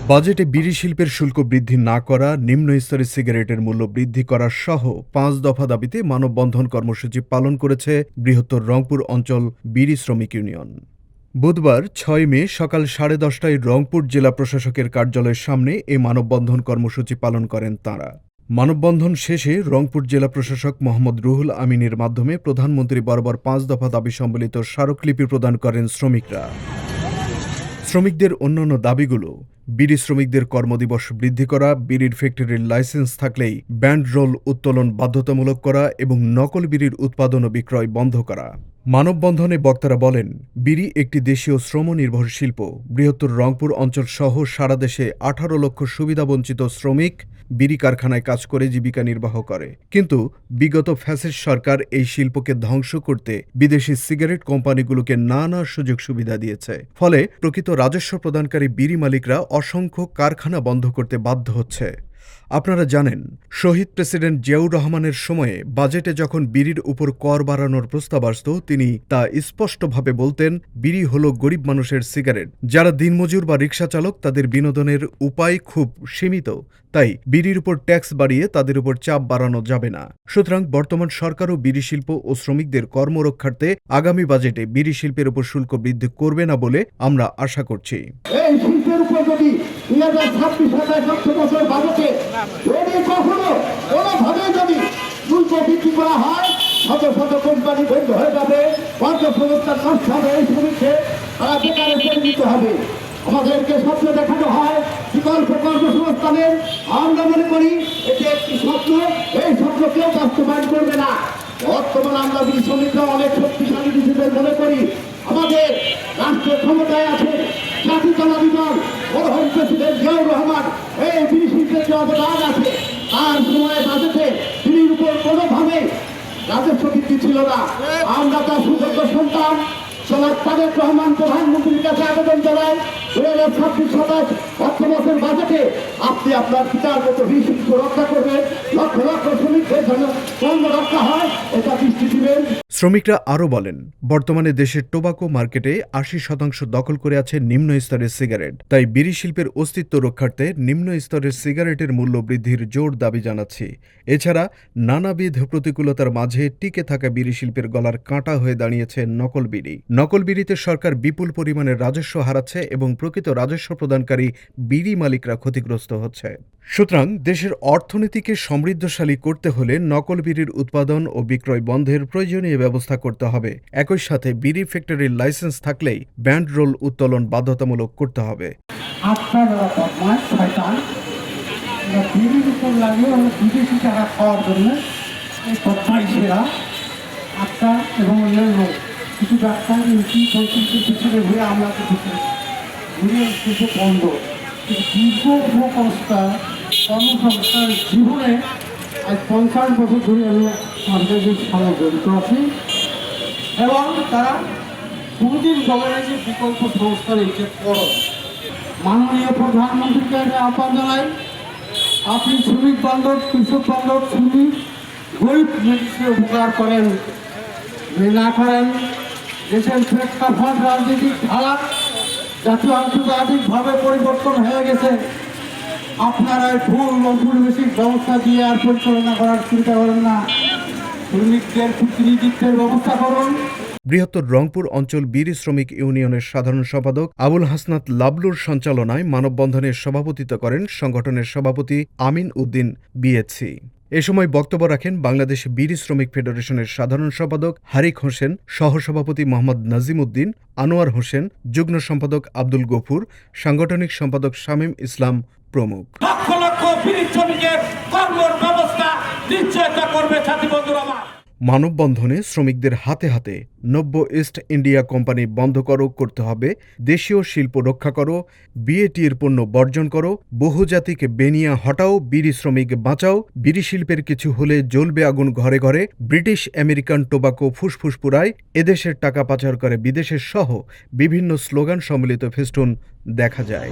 বাজেটে বিড়ি শিল্পের শুল্ক বৃদ্ধি না করা, নিম্ন স্তরের সিগারেটের মূল্য বৃদ্ধি করা সহ ৫ দফা দাবিতে মানববন্ধন কর্মসূচি পালন করেছে বৃহত্তর রংপুর অঞ্চল বিড়ি শ্রমিক ইউনিয়ন। বুধবার ৬ মে সকাল ১০:৩০টায় রংপুর জেলা প্রশাসকের কার্যালয়ের সামনে এ মানববন্ধন কর্মসূচি পালন করেন তাঁরা। মানববন্ধন শেষে রংপুর জেলা প্রশাসক মোহাম্মদ রুহুল আমিনের মাধ্যমে প্রধানমন্ত্রী বরাবর ৫ দফা দাবি সম্বলিত স্মারকলিপি প্রদান করেন শ্রমিকরা। শ্রমিকদের অন্যান্য দাবিগুলো বিড়ি শ্রমিকদের কর্মদিবস বৃদ্ধি করা, বিড়ির ফ্যাক্টরির লাইসেন্স থাকলেই ব্যান্ড রোল উত্তোলন বাধ্যতামূলক করা এবং নকল বিড়ির উৎপাদন ও বিক্রয় বন্ধ করা। মানববন্ধনে বক্তারা বলেন, বিড়ি একটি দেশীয় শ্রমনির্ভর শিল্প। বৃহত্তর রংপুর অঞ্চল সহ সারা দেশে ১৮ লক্ষ সুবিধাবঞ্চিত শ্রমিক বিড়ি কারখানায় কাজ করে জীবিকা নির্বাহ করে। কিন্তু বিগত ফ্যাসিস্ট সরকার এই শিল্পকে ধ্বংস করতে বিদেশি সিগারেট কোম্পানিগুলোকে নানা সুযোগ সুবিধা দিয়েছে। ফলে প্রকৃত রাজস্ব প্রদানকারী বিড়ি মালিকরা অসংখ্য কারখানা বন্ধ করতে বাধ্য হচ্ছে। আপনারা জানেন, শহীদ প্রেসিডেন্ট জিয়াউর রহমানের সময়ে বাজেটে যখন বিড়ির উপর কর বাড়ানোর প্রস্তাব আসত, তিনি তা স্পষ্টভাবে বলতেন, বিড়ি হলো গরিব মানুষের সিগারেট। যারা দিনমজুর বা রিকশা চালক, তাদের বিনোদনের উপায় খুব সীমিত। তাই বিড়ির উপর ট্যাক্স বাড়িয়ে তাদের উপর চাপ বাড়ানো যাবে না। সুতরাং বর্তমান সরকারও বিড়ি শিল্প ও শ্রমিকদের কর্মরক্ষার্থে আগামী বাজেটে বিড়ি শিল্পের উপর শুল্ক বৃদ্ধি করবে না বলে আমরা আশা করছি। এই শিল্পের উপর যদি ২০২৬-২৭ বছর বাজেটে যদি কখনো কোনোভাবে যদি শুল্ক বৃদ্ধি করা হয়, শত শত কোম্পানি বন্ধ হয়ে যাবে, কর্মসংস্থান নষ্ট হবে, এই শ্রমিককে তারা বেকারে পরিণত হবে। আমাদেরকে স্বপ্ন দেখানো হয় বিকল্প কর্মসংস্থানের। আমরা মনে করি এটি একটি স্বপ্ন, এই স্বপ্ন কেউ বাস্তবায়ন করবে না। বর্তমানে আমরা বিড়ি শ্রমিকরা অনেক শক্তিশালী হিসেবে মনে করি। আমাদের রাষ্ট্র ক্ষমতায় আছে জাতীয়তাবাদী দল, প্রধান প্রেসিডেন্ট জিয়াউর রহমান। এই বিড়ি শিল্পের যে অবদান আছে, তার সময় বাজেটে বিড়ির উপর কোনোভাবে রাজস্ব বৃদ্ধি ছিল না। আমরা তার সুযোগ্য সন্তান জনাব তারেক রহমান প্রধানমন্ত্রীর কাছে আবেদন জানাই, ২০২৬-২৭ অর্থবছর বাজেটে আপনি আপনার পিতার মতো বিড়ি শিল্প রক্ষা করবেন, লক্ষ লক্ষ শ্রমিকদের জন্য কর্ম রক্ষা হয়, এটা দৃষ্টি দিবেন। শ্রমিকরা আরও বলেন, বর্তমানে দেশের টোবাকো মার্কেটে ৮০% দখল করে আছে নিম্ন স্তরের সিগারেট। তাই বিড়ি শিল্পের অস্তিত্ব রক্ষার্থে নিম্ন স্তরের সিগারেটের মূল্য বৃদ্ধির জোর দাবি জানাচ্ছি। এছাড়া নানাবিধ প্রতিকূলতার মাঝে টিকে থাকা বিড়ি শিল্পের গলার কাঁটা হয়ে দাঁড়িয়েছে নকল বিড়ি। নকল বিড়িতে সরকার বিপুল পরিমাণে রাজস্ব হারাচ্ছে এবং প্রকৃত রাজস্ব প্রদানকারী বিড়ি মালিকরা ক্ষতিগ্রস্ত হচ্ছে। সুতরাং দেশের অর্থনীতিকে সমৃদ্ধশালী করতে হলে নকল বিড়ির উৎপাদন ও বিক্রয় বন্ধের প্রয়োজনীয় ব্যবস্থা করতে হবে। একই সাথে বিড়ি ফ্যাক্টরির লাইসেন্স থাকলেই ব্যান্ড রোল উত্তোলন বাধ্যতামূলক করতে হবে। বিড়ির উপর লাগিয়ে বিদেশি টাকা খাওয়ার জন্য এই বদমাইশেরা আটটা এবং অন্যান্য কিছু ডাক্তার ইউটি পরিস্থিতির পিছনে ঘুরে আমরা ঘুরে কিন্তু বন্ধ। দীর্ঘ কর্মসংস্থান জীবনে আজ ৫০ বছর ধরে আমি সরকারের সঙ্গে জড়িত আছি এবং তারা কোনোদিন বলে যে বিকল্প সংস্কার এইটা করো। মাননীয় প্রধানমন্ত্রীকে আমি আহ্বান জানাই, আপনি শ্রমিক বান্ধব, কৃষক বান্ধব, শ্রমিক গরিব মানুষের উপকার করেন, না করেন দেশের প্রেক্ষাপট রাজনৈতিক ধারা জাতীয় আন্তর্জাতিকভাবে পরিবর্তন হয়ে গেছে। আপনারা ভুল ঔপনিবেশিক ব্যবস্থা দিয়ে আর পরিচালনা করার চিন্তা করেন না, শ্রমিকদের প্রতিনিধিত্বের ব্যবস্থা করুন। বৃহত্তর রংপুর অঞ্চল বিড়ি শ্রমিক ইউনিয়নের সাধারণ সম্পাদক আবুল হাসনাত লাবলুর সঞ্চালনায় মানববন্ধনের সভাপতিত্ব করেন সংগঠনের সভাপতি আমিন উদ্দিন বিএসসি। এ সময় বক্তব্য রাখেন বাংলাদেশ বিড়ি শ্রমিক ফেডারেশনের সাধারণ সম্পাদক হারিক হোসেন, সহসভাপতি মোহাম্মদ নাজিম উদ্দিন, আনোয়ার হোসেন, যুগ্ম সম্পাদক আব্দুল গফুর, সাংগঠনিক সম্পাদক শামীম ইসলাম প্রমুখ। লক্ষ লক্ষ বিড়ি শ্রমিকের কর্মের ব্যবস্থা নিশ্চয়তা করবে সাথী বন্ধুরা। মানববন্ধনে শ্রমিকদের হাতে হাতে নব্য ইস্ট ইন্ডিয়া কোম্পানি বন্ধ করতে হবে, দেশীয় শিল্প রক্ষা করো, বিএটির পণ্য বর্জন করো, বহুজাতিক বেনিয়া হটাও, বিড়ি শ্রমিক বাঁচাও, বিড়ি শিল্পের কিছু হলে জ্বলবে আগুন ঘরে ঘরে, ব্রিটিশ আমেরিকান টোবাকো ফুসফুস পুরায়, এদেশের টাকা পাচার করে বিদেশের সহ বিভিন্ন স্লোগান সম্মিলিত ফেস্টুন দেখা যায়।